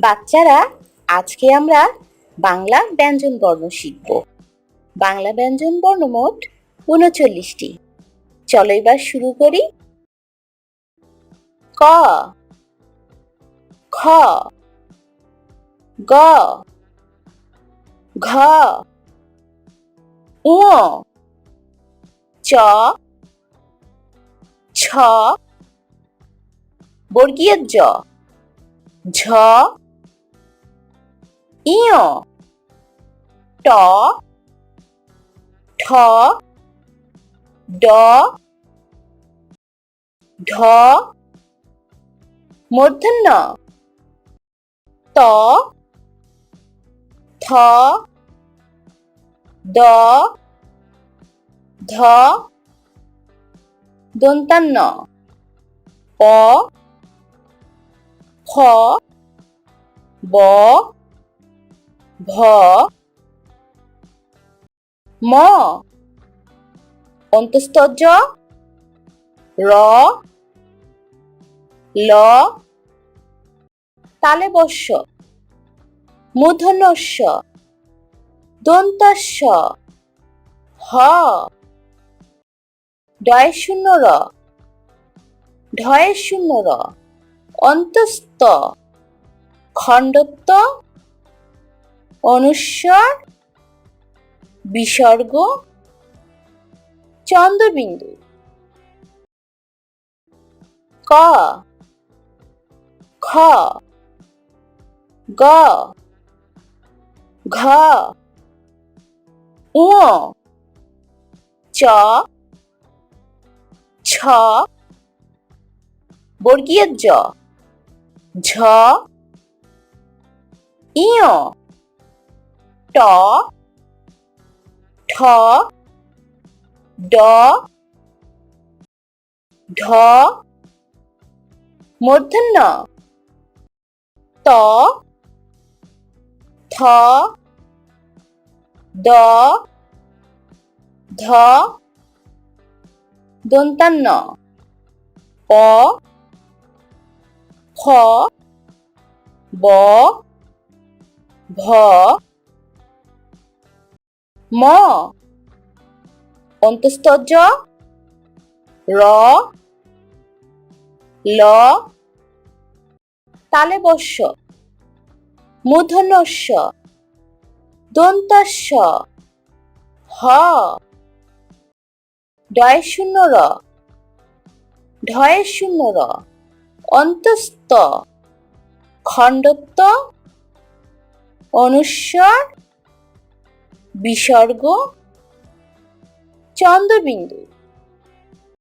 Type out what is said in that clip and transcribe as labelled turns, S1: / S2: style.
S1: বাচ্চারা, আজকে আমরা বাংলা ব্যঞ্জন বর্ণ শিখব। বাংলা ব্যঞ্জন বর্ণ মোট ৩৯টি। চলো এবার শুরু করি। ক, খ, গ, ঘ, ঙ, চ, ছ, বর্গীয় জ, ঝ, ইয়, ট, ঠ, ড, ঢ, মূর্ধন্য ত, থ, দ, ধ, দন্তান্ন প, খ, ব, ভ, ম, অন্তস্থ জ, র, ল, তালব্য শ, মূর্ধন্য ষ, দন্তস্ব, হ, ডয়ে শূন্য র, ঢয়ে শূন্য র, অন্তস্থ, খণ্ডত্ব, অনুস্বর, বিসর্গ, চন্দ্রবিন্দু। ক, খ, গ, ঘ, ঙ, চ, ছ, বর্গীয় জ, ঝ, ইয়, ট, ঠ, ড, ঢ, মূর্ধন্য ত, থ, দ, ধ, দন্তান্ন প, খ, ব, ভ, ম, অন্তস্থ জ, র, ল, তালব্য শ, মূর্ধন্য ষ, দন্তস্ব, হ, ডয়ে শূন্য র, ঢয়ে শূন্য র, অন্তস্থ, খণ্ডত্ব, অনুস্বর, বিসর্গ, চন্দ্রবিন্দু।